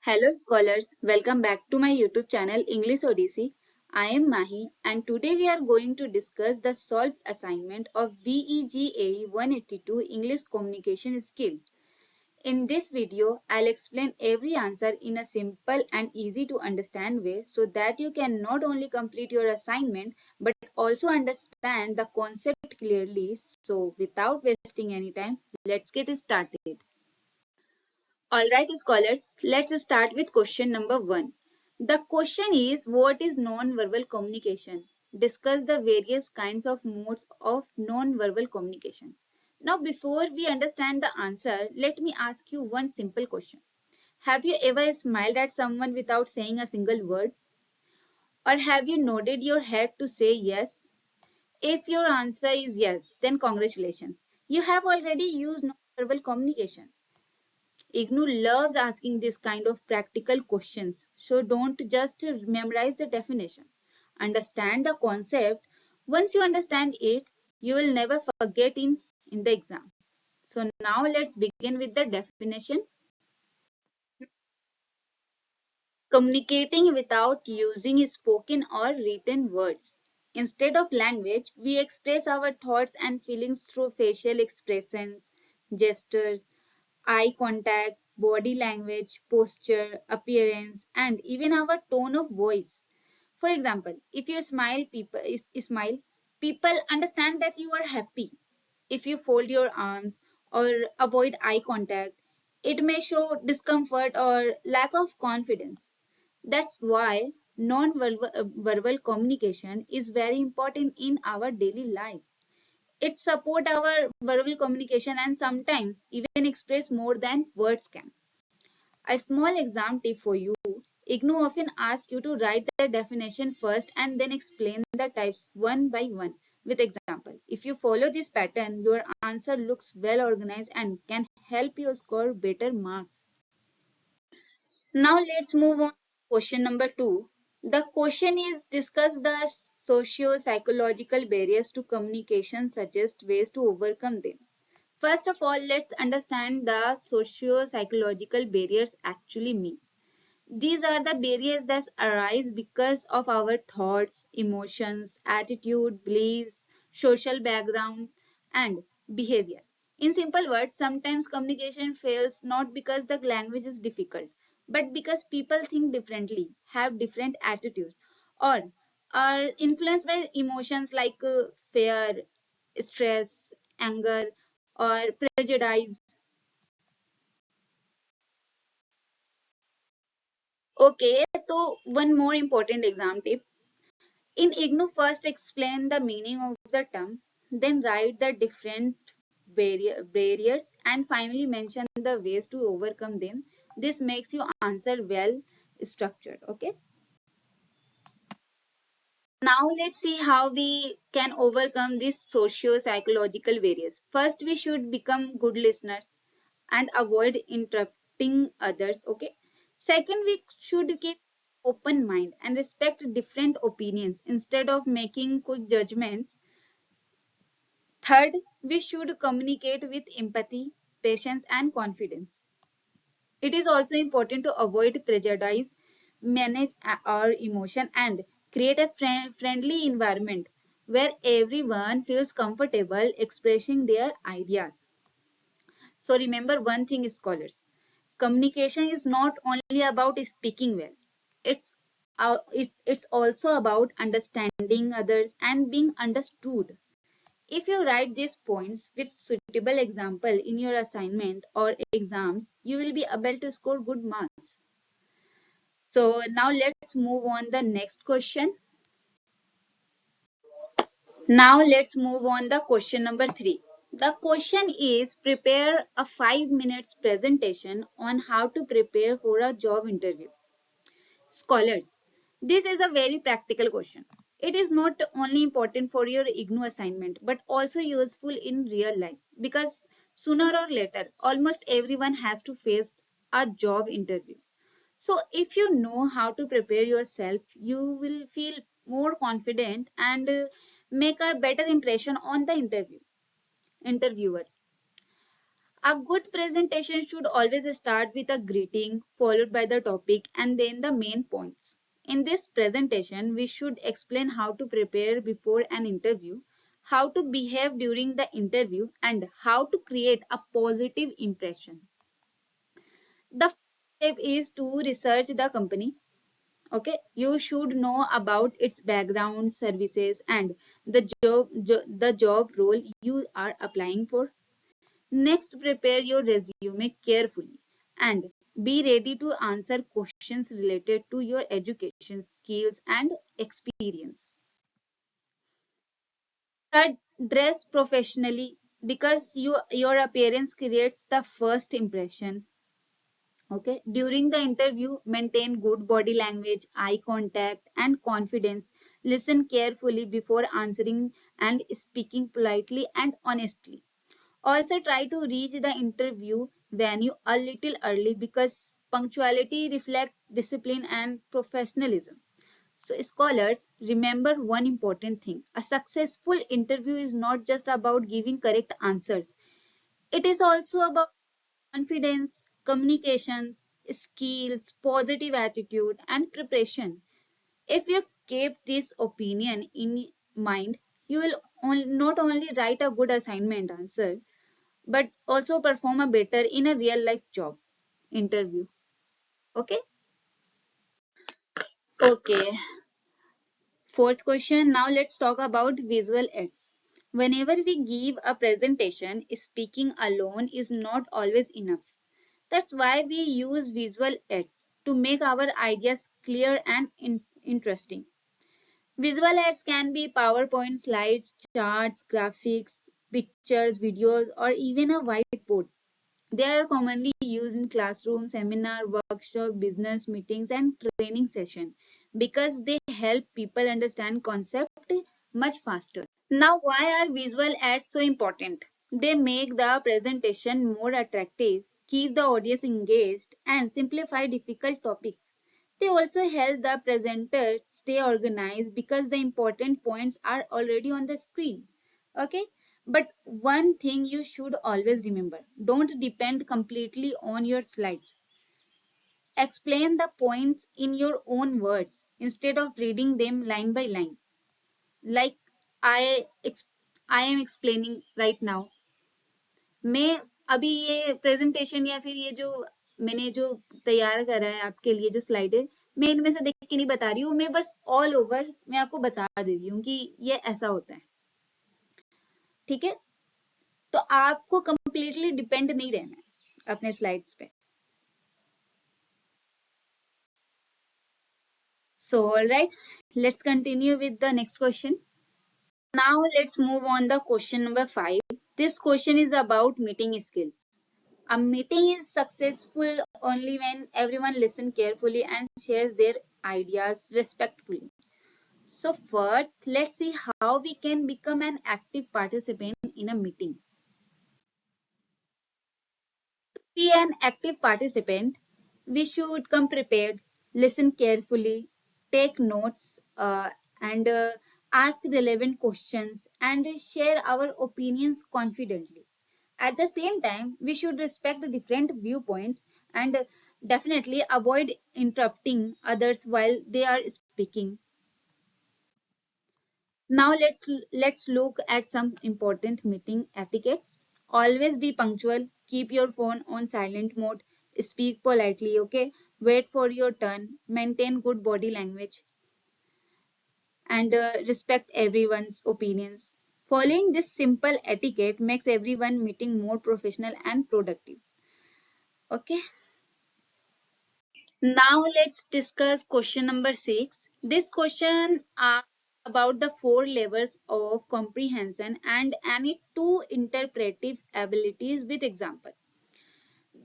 Hello scholars, welcome back to my YouTube channel English Odyssey. I am Mahi and today we are going to discuss the solved assignment of BEGA 182 English Communication Skill. In this video, I'll explain every answer in a simple and easy to understand way so that you can not only complete your assignment but also understand the concept clearly. So without wasting any time, let's get started. Alright scholars, let's start with question number 1. The question is, what is non-verbal communication? Discuss the various kinds of modes of non-verbal communication. Now before we understand the answer, let me ask you one simple question. Have you ever smiled at someone without saying a single word? Or have you nodded your head to say yes? If your answer is yes, then congratulations. You have already used non-verbal communication. IGNOU loves asking this kind of practical questions, so don't just memorize the definition. Understand the concept. Once you understand it, you will never forget in the exam. So now let's begin with the definition. Communicating without using spoken or written words. Instead of language, we express our thoughts and feelings through facial expressions, gestures, eye contact, body language, posture, appearance, and even our tone of voice. For example, if you smile, people understand that you are happy. If you fold your arms or avoid eye contact, it may show discomfort or lack of confidence. That's why non-verbal verbal communication is very important in our daily life. It supports our verbal communication and sometimes even express more than words can. A small exam tip for you. IGNOU often asks you to write the definition first and then explain the types one by one with example. If you follow this pattern, your answer looks well organized and can help you score better marks. Now let's move on to question number 2. The question is, discuss the socio-psychological barriers to communication, suggest ways to overcome them. First of all, let's understand the socio-psychological barriers actually mean. These are the barriers that arise because of our thoughts, emotions, attitude, beliefs, social background, and behavior. In simple words, sometimes communication fails not because the language is difficult, but because people think differently, have different attitudes, or are influenced by emotions like fear, stress, anger, or prejudice. Okay, so one more important exam tip. In IGNOU, first explain the meaning of the term, then write the different barriers, and finally mention the ways to overcome them. This makes you answer well structured. Okay. Now let's see how we can overcome these socio-psychological barriers. First, we should become good listeners and avoid interrupting others. Okay. Second, we should keep open mind and respect different opinions instead of making quick judgments. Third, we should communicate with empathy, patience, and confidence. It is also important to avoid prejudice, manage our emotion, and create a friendly environment where everyone feels comfortable expressing their ideas. So remember one thing, scholars. Communication is not only about speaking well. It's also about understanding others and being understood. If you write these points with suitable example in your assignment or exams, you will be able to score good marks. So now let's move on the next question. Now let's move on the question number 3. The question is, prepare a 5 minutes presentation on how to prepare for a job interview. Scholars, this is a very practical question. It is not only important for your IGNOU assignment but also useful in real life because sooner or later almost everyone has to face a job interview. So if you know how to prepare yourself, you will feel more confident and make a better impression on the interviewer. A good presentation should always start with a greeting, followed by the topic and then the main points. In this presentation, we should explain how to prepare before an interview, how to behave during the interview, and how to create a positive impression. The first step is to research the company. Okay, you should know about its background, services, and the job role you are applying for. Next, prepare your resume carefully and be ready to answer questions related to your education, skills, and experience. Third, dress professionally because your appearance creates the first impression. Okay, during the interview, maintain good body language, eye contact, and confidence. Listen carefully before answering and speaking politely and honestly. Also, try to reach the interview venue a little early because punctuality reflects discipline and professionalism. So, scholars, remember one important thing. A successful interview is not just about giving correct answers, it is also about confidence, communication, skills, positive attitude, and preparation. If you keep this opinion in mind, you will not only write a good assignment answer but also perform a better in a real life job interview. Okay. Okay, fourth question. Now let's talk about visual aids. Whenever we give a presentation, speaking alone is not always enough. That's why we use visual aids to make our ideas clear and interesting. Visual aids can be PowerPoint slides, charts, graphics, pictures, videos, or even a whiteboard. They are commonly used in classrooms, seminar, workshop, business meetings, and training session because they help people understand concept much faster. Now, why are visual ads so important? They make the presentation more attractive, keep the audience engaged, and simplify difficult topics. They also help the presenter stay organized because the important points are already on the screen. Okay? But one thing you should always remember, don't depend completely on your slides. Explain the points in your own words instead of reading them line by line. Like I, I am explaining right now. मैं अभी ये presentation या फिर ये जो मैंने जो तैयार करा है आपके लिए जो स्लाइड है मैं इनमें से देख के नहीं बता रही हूँ मैं बस ऑल ओवर मैं आपको बता दे रही हूँ कि ये ऐसा होता है ठीक है तो आपको कंप्लीटली डिपेंड नहीं रहना है अपने स्लाइड्स पे so alright let's continue with the next question now let's move on the question number 5 this question is about meeting skills. A meeting is successful only when everyone listens carefully and shares their ideas respectfully. So, first, let's see how we can become an active participant in a meeting. To be an active participant, we should come prepared, listen carefully, take notes, and ask relevant questions and share our opinions confidently. At the same time, we should respect the different viewpoints and definitely avoid interrupting others while they are speaking. Now let's look at some important meeting etiquettes. Always be punctual, keep your phone on silent mode, speak politely, okay? Wait for your turn, maintain good body language and respect everyone's opinions. Following this simple etiquette makes everyone meeting more professional and productive. Okay? Now let's discuss question number 6. This question asks about the 4 levels of comprehension and any 2 interpretive abilities with example.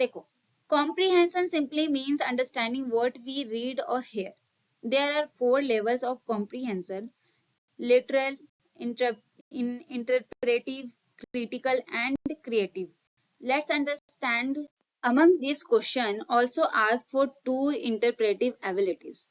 देखो, comprehension simply means understanding what we read or hear. There are 4 levels of comprehension: literal, inter interpretive, critical, and creative. Let's understand. Among these questions also ask for 2 interpretive abilities.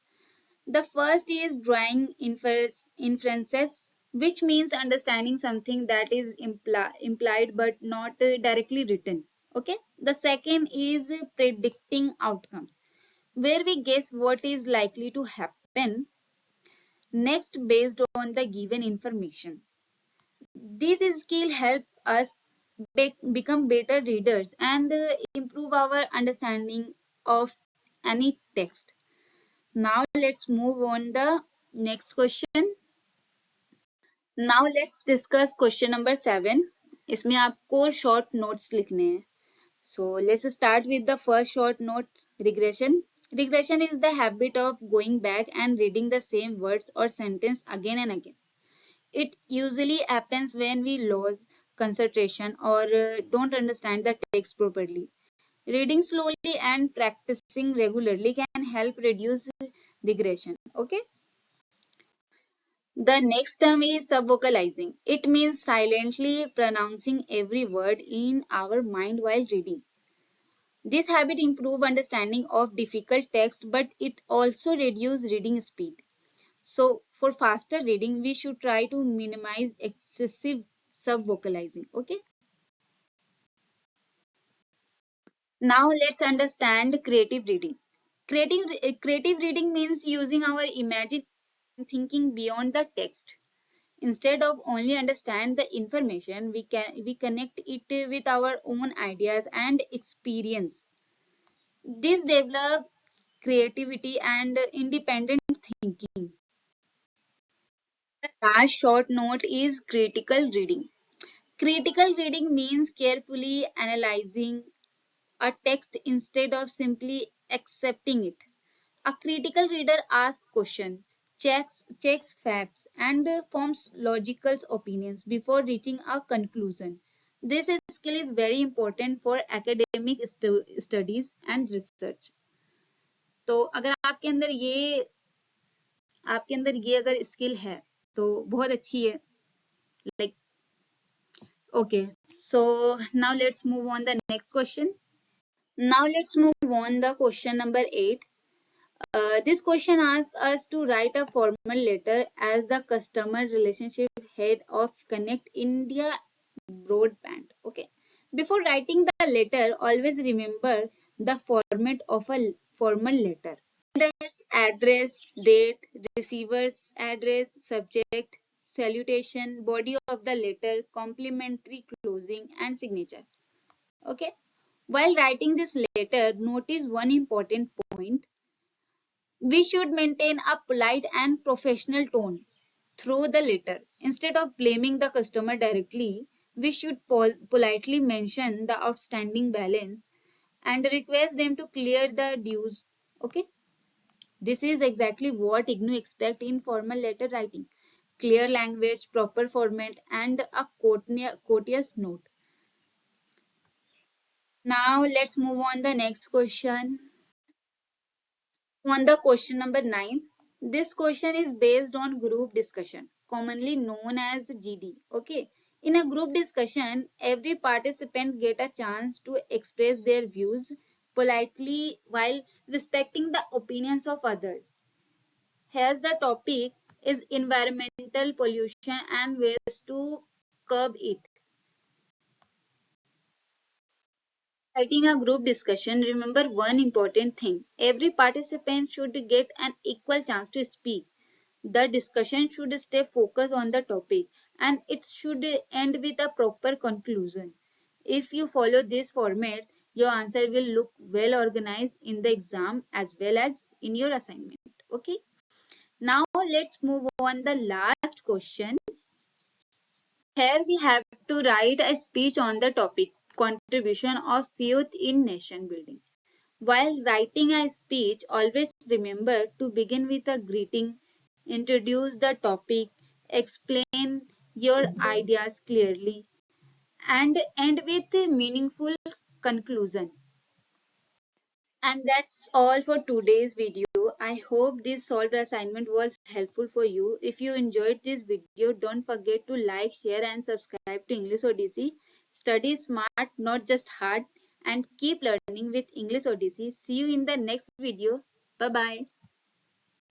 The first is drawing inferences, which means understanding something that is implied but not directly written. Okay. The second is predicting outcomes, where we guess what is likely to happen next based on the given information. This skill help us become better readers and improve our understanding of any text. Now let's move on the next question. Now let's discuss question number 7. इसमें आपको short notes लिखने हैं. So let's start with the first short note, regression. Regression is the habit of going back and reading the same words or sentence again and again. It usually happens when we lose concentration or don't understand the text properly. Reading slowly and practicing regularly can help reduce regression. Okay. The next term is subvocalizing. It means silently pronouncing every word in our mind while reading. This habit improves understanding of difficult text, but it also reduces reading speed. So, for faster reading, we should try to minimize excessive subvocalizing. Okay. Now, let's understand creative reading. Creative reading means using our imagination and thinking beyond the text. Instead of only understand the information, we connect it with our own ideas and experience. This develops creativity and independent thinking. The last short note is critical reading. Critical reading means carefully analyzing a text instead of simply accepting it. A critical reader asks questions, checks facts, and forms logical opinions before reaching a conclusion. This skill is very important for academic studies and research. तो अगर आपके अंदर ये अगर skill है तो बहुत अच्छी है. Like, okay, so now let's move on the next question. Now let's move on the question number 8. This question asks us to write a formal letter as the customer relationship head of Connect India Broadband. Okay. Before writing the letter, always remember the format of a formal letter. Sender's address, date, receiver's address, subject, salutation, body of the letter, complimentary closing, and signature. Okay. While writing this letter, notice one important point. We should maintain a polite and professional tone through the letter. Instead of blaming the customer directly, we should politely mention the outstanding balance and request them to clear the dues. Okay, this is exactly what IGNOU expect in formal letter writing. Clear language, proper format, and a courteous note. Now let's move on the next question. On the question number 9, this question is based on group discussion, commonly known as GD. Okay. In a group discussion, every participant get a chance to express their views politely while respecting the opinions of others. Here's the topic is environmental pollution and ways to curb it. Writing a group discussion, remember one important thing. Every participant should get an equal chance to speak. The discussion should stay focused on the topic and it should end with a proper conclusion. If you follow this format, your answer will look well organized in the exam as well as in your assignment. Okay. Now let's move on the last question. Here we have to write a speech on the topic contribution of youth in nation building. While writing a speech, always remember to begin with a greeting, introduce the topic, explain your ideas clearly, and end with a meaningful conclusion. And that's all for today's video. I hope this solved assignment was helpful for you. If you enjoyed this video, don't forget to like, share, and subscribe to English Odyssey. Study smart, not just hard, and keep learning with English Odyssey. See you in the next video. Bye bye.